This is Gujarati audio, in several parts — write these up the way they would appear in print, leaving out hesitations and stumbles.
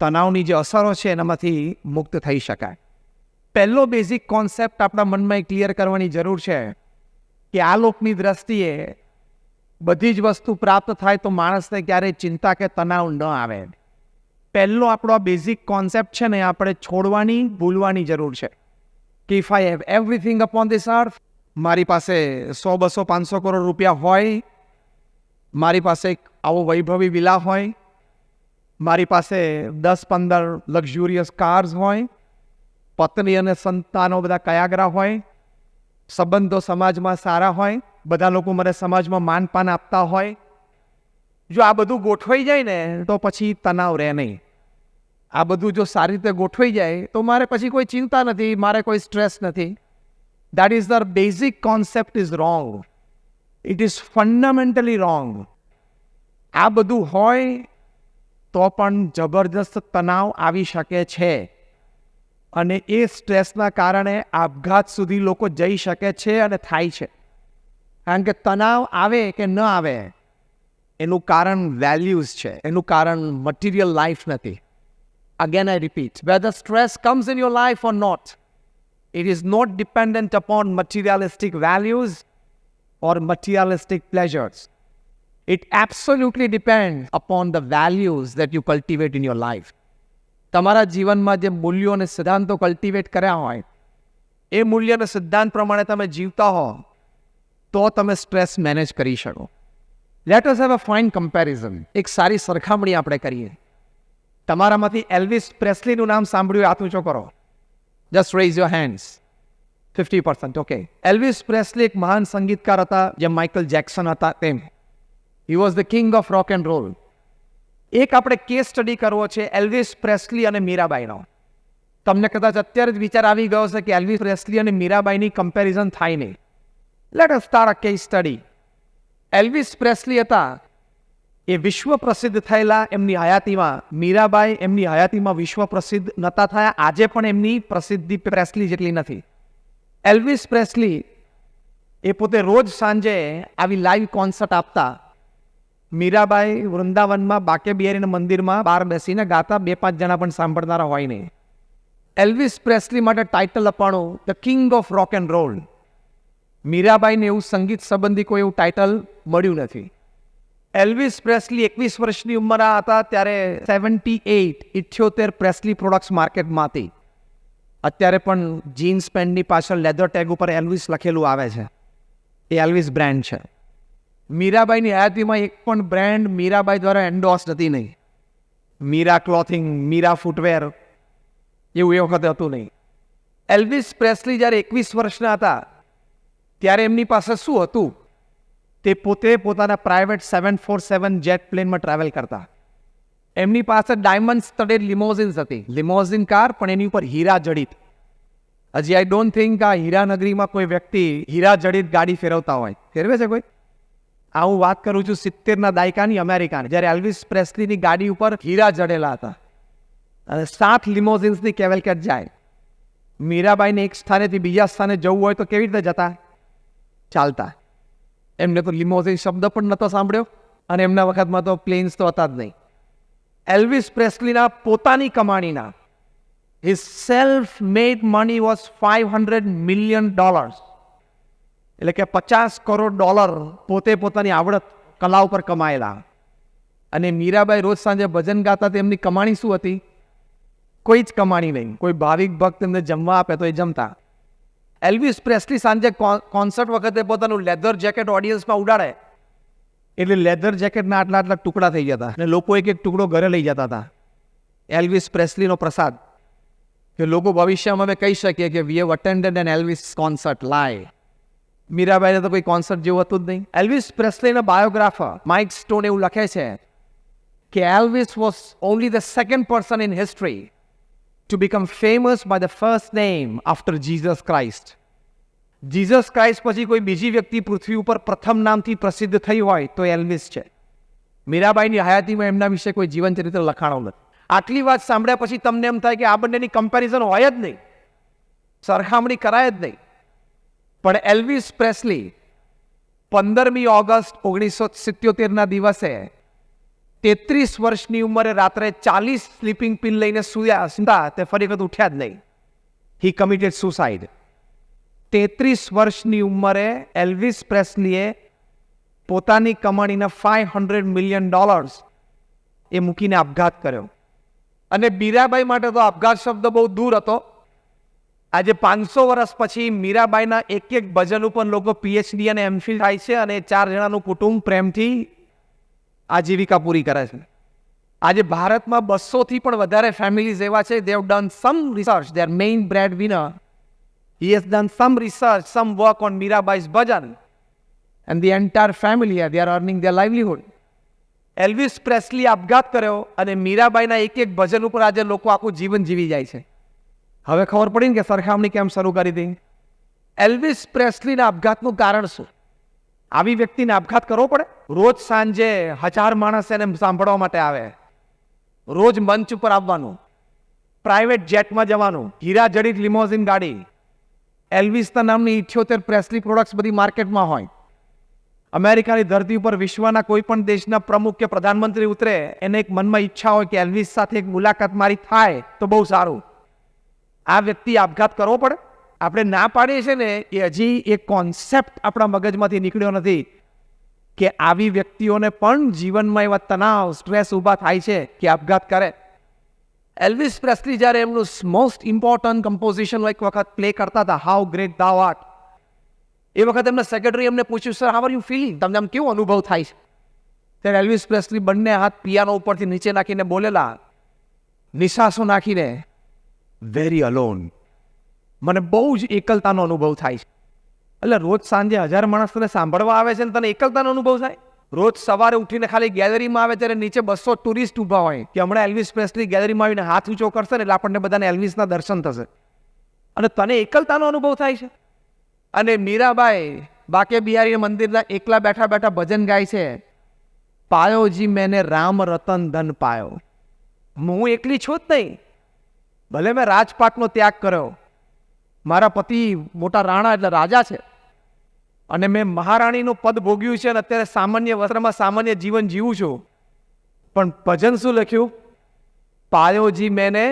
તણાવની જે અસરો છે એનામાંથી મુક્ત થઈ શકાય. પહેલો બેઝિક કોન્સેપ્ટ આપણા મનમાં ક્લિયર કરવાની જરૂર છે કે આ લોકની દ્રષ્ટિએ બધી જ વસ્તુ પ્રાપ્ત થાય તો માણસને ક્યારેય ચિંતા કે તણાવ ન આવે. પહેલો આપણો આ બેઝિક કોન્સેપ્ટ છે ને આપણે છોડવાની, ભૂલવાની જરૂર છે કે if I have everything upon this અર્થ, મારી પાસે 100, 200, 500 કરોડ રૂપિયા હોય, મારી પાસે એક આવો વૈભવી વિલા હોય, મારી પાસે 10-15 લક્ઝુરિયસ કાર્સ હોય, પત્ની અને સંતાનો બધા કયાગરા હોય, સંબંધો સમાજમાં સારા હોય, બધા લોકો મને સમાજમાં માનપાન આપતા હોય. જો આ બધું ગોઠવાઈ જાય ને તો પછી તણાવ રહે નહીં. આ બધું જો સારી રીતે ગોઠવાઈ જાય તો મારે પછી કોઈ ચિંતા નથી, મારે કોઈ સ્ટ્રેસ નથી. That is the basic concept is wrong. It is fundamentally wrong. આ બધું હોય તો પણ જબરદસ્ત તણાવ આવી શકે છે અને એ સ્ટ્રેસના કારણે આપઘાત સુધી લોકો જઈ શકે છે અને થાય છે. કારણ કે તણાવ આવે કે ન આવે એનું કારણ વેલ્યુઝ છે, એનું કારણ મટીરિયલ લાઈફ નથી. Again I repeat, whether stress comes in your life or not, it is not dependent upon materialistic values or materialistic pleasures. It absolutely depends upon the values that you cultivate in your life. તમારા જીવનમાં જે મૂલ્યો અને સિદ્ધાંતો કલ્ટિવેટ કર્યા હોય એ મૂલ્ય અને સિદ્ધાંત પ્રમાણે તમે જીવતા હો તો તમે સ્ટ્રેસ મેનેજ કરી શકો. Let us have a fine comparison. એક સારી સરખામણી આપણે કરીએ. તમારામાંથી એલ્વિસ પ્રેસ્લીનું નામ સાંભળ્યું, હાથ ઊંચો કરો. Just raise your hands. 50%. Okay. Elvis Presley એક મહાન સંગીતકાર હતા, જેમ માઇકલ જેક્સન હતા તેમ. He was the king of rock and roll. એક આપણે કેસ સ્ટડી કરવો છે એલ્વિસ પ્રેસ્લી અને મીરાબાઈનો. તમને કદાચ અત્યારે જ વિચાર આવી ગયો છે કે એલ્વિસ પ્રેસ્લી અને મીરાબાઈની કમ્પેરિઝન થાય નહીં. Let us start a case study. Elvis Presley હતા એ વિશ્વ પ્રસિદ્ધ થયેલા એમની હયાતીમાં. મીરાબાઈ એમની હયાતીમાં વિશ્વ પ્રસિદ્ધ નહોતા થયા. આજે પણ એમની પ્રસિદ્ધિ પ્રેસ્લી જેટલી નથી. એલ્વિસ પ્રેસ્લી એ પોતે રોજ સાંજે આવી લાઈવ કોન્સર્ટ આપતા. મીરાબાઈ વૃંદાવનમાં બાકે બિહારીના મંદિરમાં બહાર બેસીને ગાતા. 2-5 જણા પણ સાંભળનારા હોય નહીં. એલ્વિસ પ્રેસ્લી માટે ટાઇટલ અપાણું the king of rock and roll. મીરાબાઈને એવું સંગીત સંબંધી કોઈ એવું ટાઇટલ મળ્યું નથી. એલ્વિસ પ્રેસ્લી 21 વર્ષની ઉંમરના હતા ત્યારે 78 પ્રેસ્લી પ્રોડક્ટ્સ માર્કેટમાં હતી. અત્યારે પણ જીન્સ પેન્ટની પાછળ લેધર ટેગ ઉપર એલ્વિસ લખેલું આવે છે. એ એલ્વિસ બ્રાન્ડ છે. મીરાબાઈની હયાતીમાં એક પણ બ્રાન્ડ મીરાબાઈ દ્વારા એન્ડોર્સ નથી નહીં. મીરા ક્લોથિંગ, મીરા ફૂટવેર એવું એ વખતે હતું નહીં. એલ્વિસ પ્રેસ્લી જ્યારે 21 વર્ષના હતા ત્યારે એમની પાસે શું હતું? તે પોતે પોતાના પ્રાઇવેટ 747 જેટ પ્લેનમાં ટ્રાવેલ કરતા. એમની પાસે ડાયમંડ સ્ટડેડ લિમોઝિન્સ હતી. લિમોઝિન કાર પણ એની ઉપર હીરા જડિત. હજી આઈ ડોન્ટ થિંક આ હીરાનગરીમાં કોઈ વ્યક્તિ હીરા જડિત ગાડી ફેરવતા હોય. ફેરવે છે કોઈ? આ હું વાત કરું છું 70ના દાયકાની અમેરિકાની, જ્યારે એલ્વિસ પ્રેસ્લીની ગાડી ઉપર હીરા જડેલા હતા અને 7 લિમોઝિન્સની કેવેલકેટ જાય. મીરાબાઈને એક સ્થાનેથી બીજા સ્થાને જવું હોય તો કેવી રીતે જતા? ચાલતા. એમને તો લિમોઝિન શબ્દ પણ નહોતો સાંભળ્યો અને એમના વખતમાં તો પ્લેન્સ તો હતા જ નહીં. એલ્વિસ પ્રેસ્લીના પોતાની કમાણીના his self-made money was $500 million. એટલે કે $50 કરોડ પોતે પોતાની આવડત કલા ઉપર કમાયેલા. અને મીરાબાઈ રોજ સાંજે ભજન ગાતા. તેમની કમાણી શું હતી? કોઈ જ કમાણી નહીં. કોઈ ભાવિક ભક્ત એમને જમવા આપે તો એ જમતા. એલ્વિસ પ્રેસ્લી સાંજે કોન્સર્ટ વખતે પોતાનું લેધર જેકેટ ઓડિયન્સમાં ઉડાડે એટલે લેધર જેકેટના આટલા ટુકડા થઈ જતા અને લોકો એક ટુકડો ઘરે લઈ જતા હતા. એલ્વિસ પ્રેસ્લીનો પ્રસાદ કે લોકો ભવિષ્યમાં અમે કહી શકીએ કે we have attended an Elvis concert live. મીરાબાઈને તો કોઈ કોન્સર્ટ જેવું હતું જ નહીં. એલ્વિસ પ્રેસ્લીના બાયોગ્રાફર માઇક સ્ટોન એવું લખે છે કે Elvis was only the second person in history to become famous by the first name after Jesus Christ. Jesus Christ પછી કોઈ બીજી વ્યક્તિ પૃથ્વી ઉપર પ્રથમ નામથી પ્રસિદ્ધ થઈ હોય તો એલ્વિસ છે. મીરાબાઈની હયાતીમાં એમના વિશે કોઈ જીવન ચરિત્ર લખાણો નથી. આટલી વાત સાંભળ્યા પછી તમને એમ થાય કે આ બંનેની કમ્પેરિઝન હોય જ નહીં, સરખામણી કરાય જ નહીં. પણ એલ્વિસ પ્રેસ્લી 15મી ઓગસ્ટ 1977ના દિવસે 33 વર્ષની ઉંમરે રાત્રે 40 સ્લીપિંગ પિલ લઈને સૂતા તે ફરી વખત ઉઠ્યા જ નહીં. હી કમિટેડ સુસાઇડ. 33 વર્ષની ઉંમરે એલ્વિસ પ્રેસ્લીએ પોતાની કમાણીના $500 મિલિયન એ મૂકીને આપઘાત કર્યો. અને મીરાબાઈ માટે તો આપઘાત શબ્દ બહુ દૂર હતો. આજે 500 વર્ષ પછી મીરાબાઈના એક એક ભજન ઉપર લોકો PhD અને MPhil થાય છે અને 4 જણાનું કુટુંબ પ્રેમથી આજીવિકા પૂરી કરે છે. આજે ભારતમાં 200થી પણ વધારે ફેમિલીઝ એવા છે. they have done some research. their main breadwinner, he has done some research, some work on Mirabai's bhajan, and the entire family they are earning their livelihood. Elvis Presley આપઘાત કર્યો અને મીરાબાઈના એક એક ભજન ઉપર આજે લોકો આખું જીવન જીવી જાય છે. હવે ખબર પડી ને કે સરખામણી કેમ શરૂ કરી હતી. એલ્વિસ પ્રેસ્લીના આપઘાતનું કારણ શું? આવી વ્યક્તિને આપઘાત કરવો પડે? રોજ સાંજે 1000 માણસ એને સાંભળવા માટે આવે, રોજ મંચ ઉપર આવવાનું, પ્રાઇવેટ જેટમાં જવાનું, હીરા જડિત લિમોઝિન ગાડી, એલ્વિસના નામની 78 પ્રેસ્લી પ્રોડક્ટ્સ બધી માર્કેટમાં હોય. અમેરિકાની ધરતી ઉપર વિશ્વના કોઈ પણ દેશના પ્રમુખ કે પ્રધાનમંત્રી ઉતરે એને એક મનમાં ઈચ્છા હોય કે એલ્વિસ સાથે એક મુલાકાત મારી થાય તો બહુ સારું. આ વ્યક્તિ આપઘાત કરવો પડે? આપણે ના પાડીએ છીએ ને એ હજી એક કોન્સેપ્ટ આપણા મગજમાંથી નીકળ્યો નથી કે આવી વ્યક્તિઓને પણ જીવનમાં એવા તણાવ, સ્ટ્રેસ ઊભા થાય છે કે આપઘાત કરે. એલ્વિસ પ્રેસ્લી જ્યારે એમનું મોસ્ટ ઇમ્પોર્ટન્ટ કમ્પોઝિશન એક વખત પ્લે કરતા હતા, હાઉ ગ્રેટ ધા આર્ટ, એ વખત એમના સેક્રેટરી એમને પૂછ્યું, sir how are you feeling, તમને આમ કેવો અનુભવ થાય છે? ત્યારે એલ્વિસ પ્રેસ્લી બંને હાથ પિયાનો ઉપરથી નીચે નાખીને બોલેલા, નિશાસો નાખીને, વેરી અલોન, મને બહુ જ એકલતાનો અનુભવ થાય છે. એટલે રોજ સાંજે 1000 માણસ તને સાંભળવા આવે છે ને તને એકલતાનો અનુભવ થાય? રોજ સવારે ઉઠીને ખાલી ગેલેરીમાં આવે ત્યારે નીચે 200 ટુરિસ્ટ ઊભા હોય કે હમણાં એલ્વિસ પ્રેસ્લી ગેલેરીમાં આવીને હાથ ઊંચો કરશે ને એટલે આપણને બધાને એલ્વિસના દર્શન થશે, અને તને એકલતાનો અનુભવ થાય છે? અને મીરાબાઈ બાકે બિહારી મંદિરના એકલા બેઠા બેઠા ભજન ગાય છે, પાયોજી મેને રામ રતન ધન પાયો. હું એકલી છું જ નહીં, ભલે મેં રાજપાટનો ત્યાગ કર્યો, મારા પતિ મોટા રાણા એટલે રાજા છે, અને મેં મહારાણીનું પદ ભોગ્યું છે અને અત્યારે સામાન્ય વસ્ત્રમાં સામાન્ય જીવન જીવું છું, પણ ભજન શું લખ્યું? પાયોજી મેને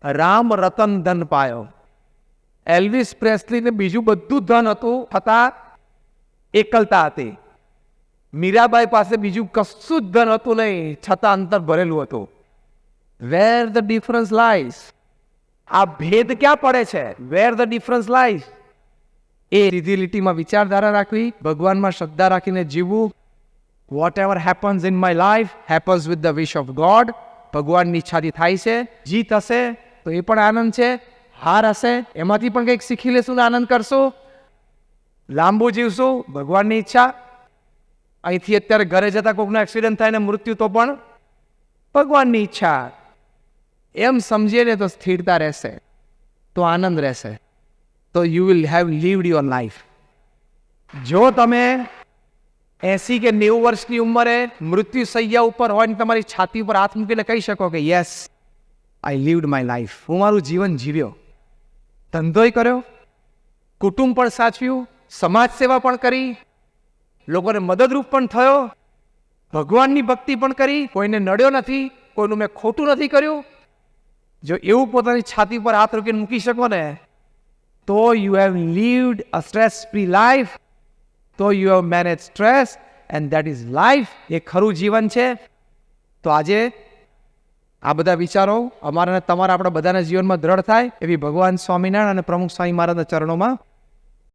રામ રતન ધન પાયો. એલ્વિસ પ્રેસ્લીને બીજું બધું ધન હતું છતાં એકલતા હતી. મીરાબાઈ પાસે બીજું કશું જ ધન હતું નહીં છતાં અંતર ભરેલું હતું. Where the difference lies? આ ભેદ ક્યાં પડે છે? Where the difference lies? એ સીધી લીટીમાં વિચારધારા રાખવી, ભગવાનમાં શ્રદ્ધા રાખીને જીવવું. Whatever happens in my life happens with the wish of God. ભગવાનની ઈચ્છાથી થાય છે. જીત હશે તો એ પણ આનંદ છે, હાર હશે એમાંથી પણ કંઈક શીખી લેશું ને આનંદ કરશું. લાંબુ જીવશું, ભગવાનની ઈચ્છા. અહીંથી અત્યારે ઘરે જતા કોઈકનો એક્સિડન્ટ થાય ને મૃત્યુ તો પણ ભગવાનની ઈચ્છા. એમ સમજીએ ને તો સ્થિરતા રહેશે, તો આનંદ રહેશે, તો you will have lived your life. જો તમે 80 કે 90 વર્ષની ઉંમરે મૃત્યુ સૈયા ઉપર હોય ને તમારી છાતી ઉપર હાથ મૂકીને કહી શકો કે yes I lived my life, હું મારું જીવન જીવ્યો, ધંધોય કર્યો, કુટુંબ પણ સાચવ્યું, સમાજ સેવા પણ કરી, લોકોને મદદરૂપ પણ થયો, ભગવાનની ભક્તિ પણ કરી, કોઈને નડ્યો નથી, કોઈનું મેં ખોટું નથી કર્યું. જો એવું પોતાની છાતી પર હાથ રોકીને મૂકી શકો ને તો you have lived a stress free life, તો you have manage stress and that is life. એ ખરું જીવન છે. તો આજે આ બધા વિચારો અમારા અને તમારા આપણા બધાના જીવનમાં દ્રઢ થાય એવી ભગવાન સ્વામિનારાયણ અને પ્રમુખ સ્વામી મહારાજના ચરણોમાં